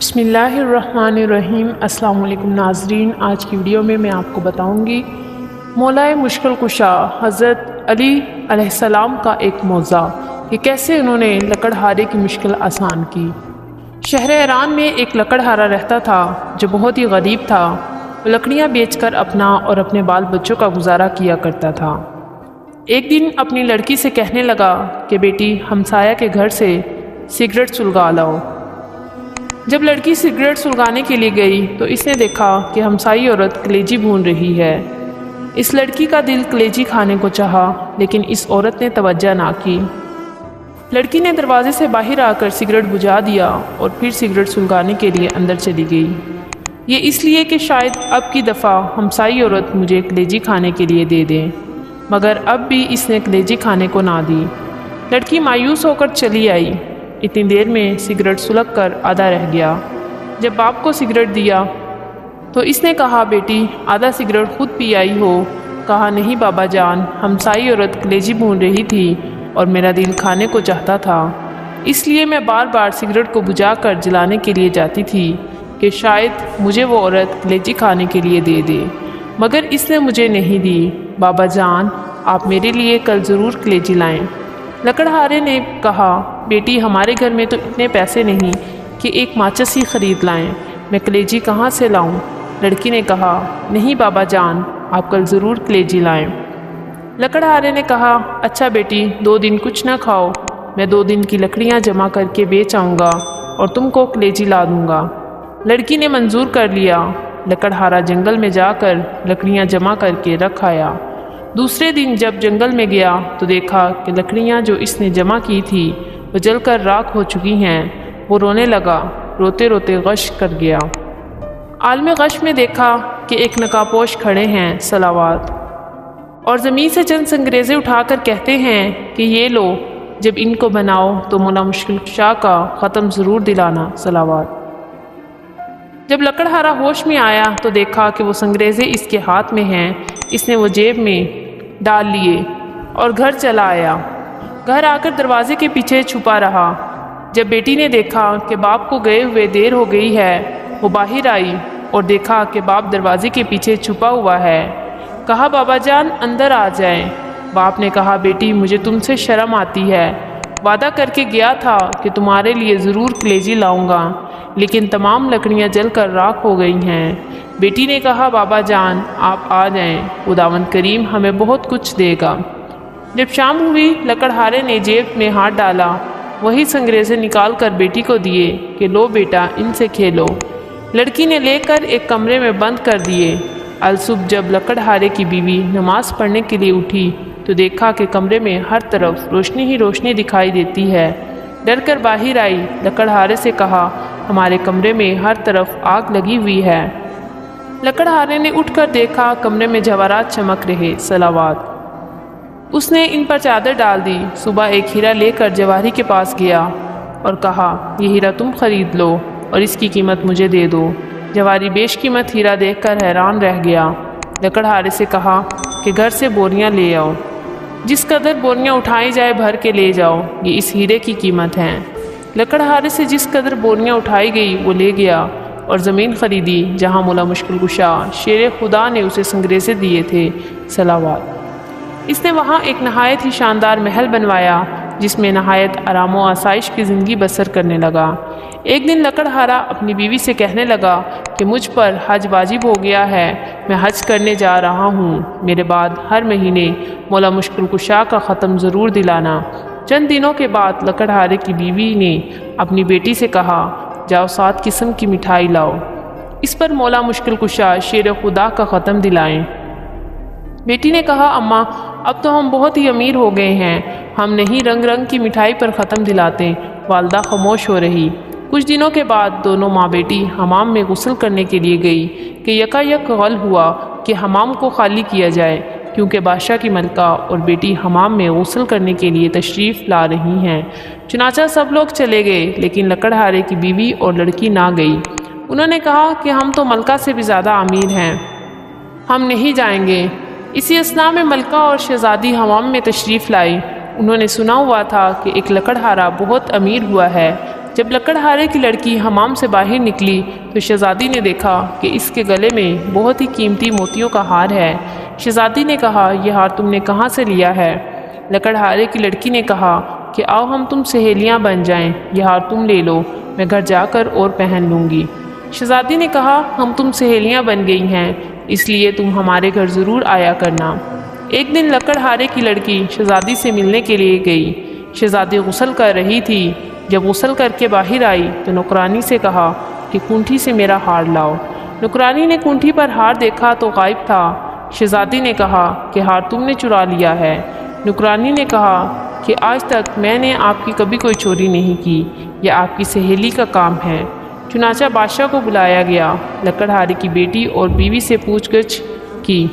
بسم اللہ الرحمن الرحیم۔ السلام علیکم ناظرین، آج کی ویڈیو میں آپ کو بتاؤں گی مولا مشکل کشا حضرت علی علیہ السلام کا ایک موضع کہ کیسے انہوں نے لکڑہارے کی مشکل آسان کی۔ شہر ایران میں ایک لکڑہارا رہتا تھا جو بہت ہی غریب تھا۔ وہ لکڑیاں بیچ کر اپنا اور اپنے بال بچوں کا گزارا کیا کرتا تھا۔ ایک دن اپنی لڑکی سے کہنے لگا کہ بیٹی ہمسایہ کے گھر سے سگریٹ سلگا لاؤ۔ جب لڑکی سگریٹ سلگانے کے لیے گئی تو اس نے دیکھا کہ ہمسائی عورت کلیجی بھون رہی ہے۔ اس لڑکی کا دل کلیجی کھانے کو چاہا، لیکن اس عورت نے توجہ نہ کی۔ لڑکی نے دروازے سے باہر آ کر سگریٹ بجھا دیا اور پھر سگریٹ سلگانے کے لیے اندر چلی گئی۔ یہ اس لیے کہ شاید اب کی دفعہ ہمسائی عورت مجھے کلیجی کھانے کے لیے دے دے، مگر اب بھی اس نے کلیجی کھانے کو نہ دی۔ لڑکی مایوس ہو کر چلی آئی۔ اتنی دیر میں سگریٹ سلگ کر آدھا رہ گیا۔ جب باپ کو سگریٹ دیا تو اس نے کہا بیٹی آدھا سگریٹ خود پی آئی ہو۔ کہا نہیں بابا جان، ہمسائی عورت کلیجی بھون رہی تھی اور میرا دل کھانے کو چاہتا تھا، اس لیے میں بار بار سگریٹ کو بجھا کر جلانے کے لیے جاتی تھی کہ شاید مجھے وہ عورت کلیجی کھانے کے لیے دے دے، مگر اس نے مجھے نہیں دی۔ بابا جان آپ میرے لیے کل ضرور کلیجی لائیں۔ لکڑہارے نے کہا بیٹی ہمارے گھر میں تو اتنے پیسے نہیں کہ ایک ماچس ہی خرید لائیں، میں کلیجی کہاں سے لاؤں؟ لڑکی نے کہا نہیں بابا جان آپ کل ضرور کلیجی لائیں۔ لکڑہارے نے کہا اچھا بیٹی 2 دن کچھ نہ کھاؤ، میں 2 دن کی لکڑیاں جمع کر کے بیچ آؤں گا اور تم کو کلیجی لا دوں گا۔ لڑکی نے منظور کر لیا۔ لکڑہارا جنگل میں جا کر لکڑیاں جمع کر کے رکھ آیا۔ دوسرے دن جب جنگل میں گیا تو دیکھا کہ لکڑیاں جو اس نے جمع کی تھی وہ جل کر راکھ ہو چکی ہیں۔ وہ رونے لگا، روتے روتے غش کر گیا۔ عالم غش میں دیکھا کہ ایک نقابپوش کھڑے ہیں صلوات، اور زمین سے چند سنگریزے اٹھا کر کہتے ہیں کہ یہ لو، جب ان کو بناؤ تو مولا مشکل کشا کا ختم ضرور دلانا صلوات۔ جب لکڑہارا ہوش میں آیا تو دیکھا کہ وہ سنگریزے اس کے ہاتھ میں ہیں۔ اس نے وہ جیب میں ڈال لیے اور گھر چلا آیا۔ گھر آ کر دروازے کے پیچھے چھپا رہا۔ جب بیٹی نے دیکھا کہ باپ کو گئے ہوئے دیر ہو گئی ہے، وہ باہر آئی اور دیکھا کہ باپ دروازے کے پیچھے چھپا ہوا ہے۔ کہا بابا جان اندر آ جائیں۔ باپ نے کہا بیٹی مجھے تم سے شرم آتی ہے، وعدہ کر کے گیا تھا کہ تمہارے لیے ضرور کلیجی لاؤں گا، لیکن تمام لکڑیاں جل کر راکھ ہو گئی ہیں۔ بیٹی نے کہا بابا جان آپ آ جائیں، خداوند کریم ہمیں بہت کچھ دے گا۔ جب شام ہوئی لکڑہارے نے جیب میں ہاتھ ڈالا، وہی سنگریزے نکال کر بیٹی کو دیے کہ لو بیٹا ان سے کھیلو۔ لڑکی نے لے کر ایک کمرے میں بند کر دیے۔ الصبح جب لکڑہارے کی بیوی نماز پڑھنے کے لیے اٹھی تو دیکھا کہ کمرے میں ہر طرف روشنی ہی روشنی دکھائی دیتی ہے۔ ڈر کر باہر آئی، لکڑہارے سے کہا ہمارے کمرے میں ہر طرف آگ لگی ہوئی ہے۔ لکڑہارے نے اٹھ کر دیکھا کمرے میں جواہرات چمک رہے صلوات۔ اس نے ان پر چادر ڈال دی۔ صبح ایک ہیرا لے کر جواہری کے پاس گیا اور کہا یہ ہیرا تم خرید لو اور اس کی قیمت مجھے دے دو۔ جواہری بیش قیمت ہیرا دیکھ کر حیران رہ گیا۔ لکڑہارے سے کہا کہ گھر سے بوریاں لے آؤ، جس قدر بوریاں اٹھائی جائے بھر کے لے جاؤ، یہ اس ہیرے کی قیمت ہے۔ لکڑہارے سے جس قدر بوریاں اٹھائی گئی وہ لے گیا اور زمین خریدی جہاں مولا مشکل کشا شیر خدا نے اسے سنگریزے دیے تھے صلوات۔ اس نے وہاں ایک نہایت ہی شاندار محل بنوایا جس میں نہایت آرام و آسائش کی زندگی بسر کرنے لگا۔ ایک دن لکڑہارا اپنی بیوی سے کہنے لگا کہ مجھ پر حج واجب ہو گیا ہے، میں حج کرنے جا رہا ہوں، میرے بعد ہر مہینے مولا مشکل کشا کا ختم ضرور دلانا۔ چند دنوں کے بعد لکڑہارے کی بیوی نے اپنی بیٹی سے کہا جاؤ 7 قسم کی مٹھائی لاؤ، اس پر مولا مشکل کشا شیر خدا کا ختم دلائیں۔ بیٹی نے کہا اماں اب تو ہم بہت ہی امیر ہو گئے ہیں، ہم نہیں رنگ رنگ کی مٹھائی پر ختم دلاتے۔ والدہ خاموش ہو رہی۔ کچھ دنوں کے بعد دونوں ماں بیٹی حمام میں غسل کرنے کے لیے گئی کہ یکایک غل ہوا کہ حمام کو خالی کیا جائے، کیونکہ بادشاہ کی ملکہ اور بیٹی حمام میں غسل کرنے کے لیے تشریف لا رہی ہیں۔ چنانچہ سب لوگ چلے گئے، لیکن لکڑہارے کی بیوی اور لڑکی نہ گئی۔ انہوں نے کہا کہ ہم تو ملکہ سے بھی زیادہ امیر ہیں، ہم نہیں جائیں گے۔ اسی اثناء میں ملکہ اور شہزادی حمام میں تشریف لائی۔ انہوں نے سنا ہوا تھا کہ ایک لکڑہارا بہت امیر ہوا ہے، جب لکڑہارے کی لڑکی حمام سے باہر نکلی تو شہزادی نے دیکھا کہ اس کے گلے میں بہت ہی قیمتی موتیوں کا ہار ہے۔ شہزادی نے کہا، یہ ہار تم نے کہاں سے لیا ہے؟ لکڑہارے کی لڑکی نے کہا کہ آؤ ہم تم سہیلیاں بن جائیں، یہ ہار تم لے لو، میں گھر جا کر اور پہن لوں گی۔ شہزادی نے کہا، ہم تم سہیلیاں بن گئی ہیں، اس لیے تم ہمارے گھر ضرور آیا کرنا۔ ایک دن لکڑہارے کی لڑکی شہزادی سے ملنے کے لیے گئی۔ شہزادی غسل کر رہی تھی۔ جب غسل کر کے باہر آئی تو نوکرانی سے کہا کہ کونٹھی سے میرا ہار لاؤ۔ نوکرانی نے کونٹھی پر ہار دیکھا تو غائب تھا۔ شہزادی نے کہا کہ ہار تم نے چرا لیا ہے۔ نوکرانی نے کہا کہ آج تک میں نے آپ کی کبھی کوئی چوری نہیں کی، یہ آپ کی سہیلی کا کام ہے۔ چنانچہ بادشاہ کو بلایا گیا۔ لکڑہارے کی بیٹی اور بیوی سے پوچھ گچھ کی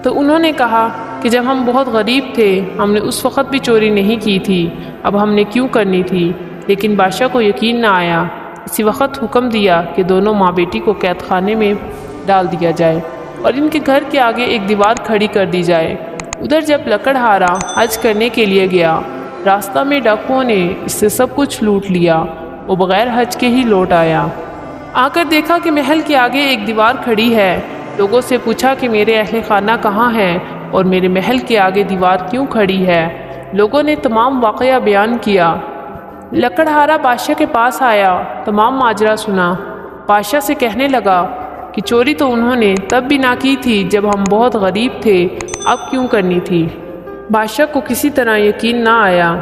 تو انہوں نے کہا کہ جب ہم بہت غریب تھے ہم نے اس وقت بھی چوری نہیں کی تھی، اب ہم نے کیوں کرنی تھی؟ لیکن بادشاہ کو یقین نہ آیا۔ اسی وقت حکم دیا کہ دونوں ماں بیٹی کو قید خانے میں ڈال دیا جائے اور ان کے گھر کے آگے ایک دیوار کھڑی کر دی جائے۔ ادھر جب لکڑہارا حج کرنے کے لیے گیا، راستہ میں ڈاکوؤں نے اس سے سب کچھ لوٹ لیا۔ وہ بغیر حج کے ہی لوٹ آیا۔ آ کر دیکھا کہ محل کے آگے ایک دیوار کھڑی ہے۔ لوگوں سے پوچھا کہ میرے اہل خانہ کہاں ہیں اور میرے محل کے آگے دیوار کیوں کھڑی ہے؟ لوگوں نے تمام واقعہ بیان کیا۔ لکڑہارا بادشاہ کے پاس آیا، تمام ماجرا سنا۔ بادشاہ سے کہنے لگا کہ چوری تو انہوں نے تب بھی نہ کی تھی جب ہم بہت غریب تھے، اب کیوں کرنی تھی؟ بادشاہ کو کسی طرح یقین نہ آیا۔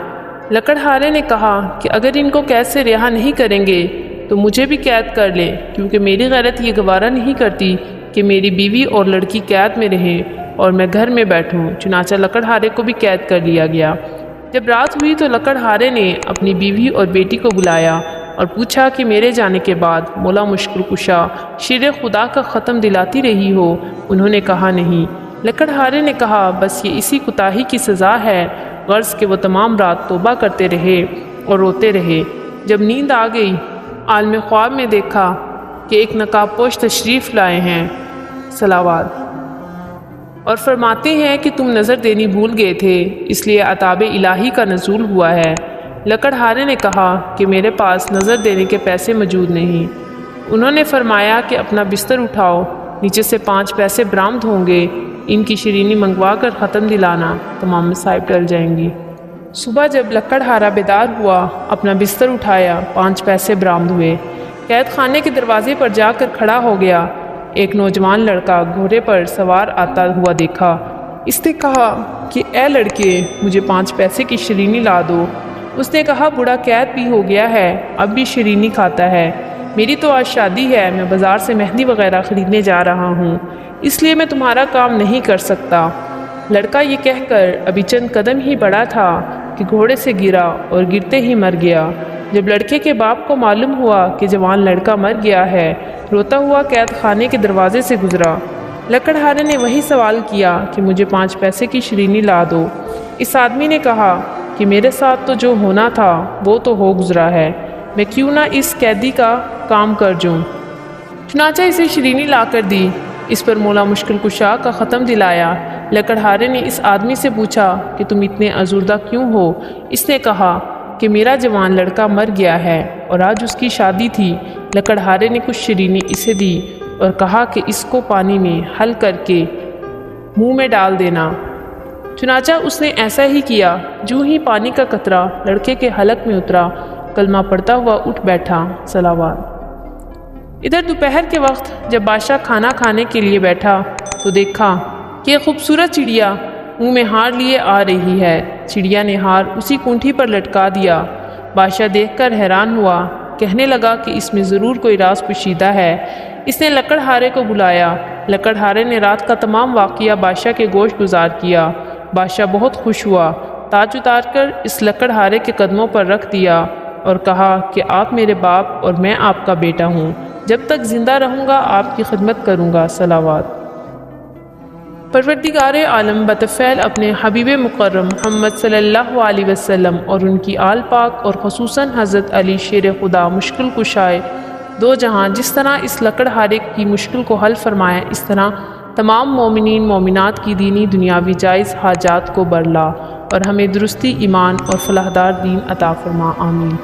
لکڑہارے نے کہا کہ اگر ان کو قید سے رہا نہیں کریں گے تو مجھے بھی قید کر لیں، کیونکہ میری غیرت یہ گوارا نہیں کرتی کہ میری بیوی اور لڑکی قید میں رہیں اور میں گھر میں بیٹھوں۔ چنانچہ لکڑہارے کو بھی قید کر لیا گیا۔ جب رات ہوئی تو لکڑہارے نے اپنی بیوی اور بیٹی کو بلایا اور پوچھا کہ میرے جانے کے بعد مولا مشکل کشا شیر خدا کا ختم دلاتی رہی ہو؟ انہوں نے کہا نہیں۔ لکڑہارے نے کہا بس یہ اسی کوتاہی کی سزا ہے، غرض کہ وہ تمام رات توبہ کرتے رہے اور روتے رہے۔ جب نیند آ گئی، عالم خواب میں دیکھا کہ ایک نقاب پوش تشریف لائے ہیں صلوات، اور فرماتے ہیں کہ تم نظر دینی بھول گئے تھے، اس لیے عتاب الہی کا نزول ہوا ہے۔ لکڑہارے نے کہا کہ میرے پاس نظر دینے کے پیسے موجود نہیں۔ انہوں نے فرمایا کہ اپنا بستر اٹھاؤ، نیچے سے 5 پیسے برآمد ہوں گے، ان کی شیرینی منگوا کر ختم دلانا، تمام مصائب ٹل جائیں گی۔ صبح جب لکڑہارا بیدار ہوا، اپنا بستر اٹھایا، 5 پیسے برآمد ہوئے۔ قید خانے کے دروازے پر جا کر کھڑا ہو گیا۔ ایک نوجوان لڑکا گھوڑے پر سوار آتا ہوا دیکھا۔ اس نے کہا کہ اے لڑکے، مجھے 5 پیسے کی شیرینی لا دو۔ اس نے کہا بوڑھا قید بھی ہو گیا ہے، اب بھی شیرینی کھاتا ہے، میری تو آج شادی ہے، میں بازار سے مہندی وغیرہ خریدنے جا رہا ہوں، اس لیے میں تمہارا کام نہیں کر سکتا۔ لڑکا یہ کہہ کر ابھی چند قدم ہی بڑھا تھا کہ گھوڑے سے گرا اور گرتے ہی مر گیا۔ جب لڑکے کے باپ کو معلوم ہوا کہ جوان لڑکا مر گیا ہے، روتا ہوا قید خانے کے دروازے سے گزرا۔ لکڑہارے نے وہی سوال کیا کہ مجھے 5 پیسے کی شیرینی لا دو۔ اس آدمی نے کہا کہ میرے ساتھ تو جو ہونا تھا وہ تو ہو گزرا ہے، میں کیوں نہ اس قیدی کا کام کر جوں۔ چنانچہ اسے شیرینی لا کر دی۔ اس پر مولا مشکل کشا کا ختم دلایا۔ لکڑہارے نے اس آدمی سے پوچھا کہ تم اتنے ازردہ کیوں ہو؟ اس نے کہا کہ میرا جوان لڑکا مر گیا ہے اور آج اس کی شادی تھی۔ لکڑہارے نے کچھ شیرینی اسے دی اور کہا کہ اس کو پانی میں حل کر کے منہ میں ڈال دینا۔ چنانچہ اس نے ایسا ہی کیا۔ جو ہی پانی کا قطرہ لڑکے کے حلق میں اترا، کلمہ پڑھتا ہوا اٹھ بیٹھا صلوات۔ ادھر دوپہر کے وقت جب بادشاہ کھانا کھانے کے لیے بیٹھا تو دیکھا کہ ایک خوبصورت چڑیا منہ میں ہار لیے آ رہی ہے۔ چڑیا نے ہار اسی کونٹھی پر لٹکا دیا۔ بادشاہ دیکھ کر حیران ہوا، کہنے لگا کہ اس میں ضرور کوئی راز پوشیدہ ہے۔ اس نے لکڑہارے کو بلایا۔ لکڑہارے نے رات کا تمام واقعہ بادشاہ کے گوش گزار کیا۔ بادشاہ بہت خوش ہوا، تاج اتار کر اس لکڑہارے کے قدموں پر رکھ دیا اور کہا کہ آپ میرے باپ اور میں آپ کا بیٹا ہوں، جب تک زندہ رہوں گا آپ کی خدمت کروں گا صلوات۔ پروردگار عالم بطفیل اپنے حبیب مکرم محمد صلی اللہ علیہ وسلم اور ان کی آل پاک اور خصوصاً حضرت علی شیر خدا مشکل کشائے دو جہاں جس طرح اس لکڑہارے کی مشکل کو حل فرمایا، اس طرح تمام مومنین مومنات کی دینی دنیاوی جائز حاجات کو برلا اور ہمیں درستی ایمان اور فلاح دار دین عطا فرما، آمین۔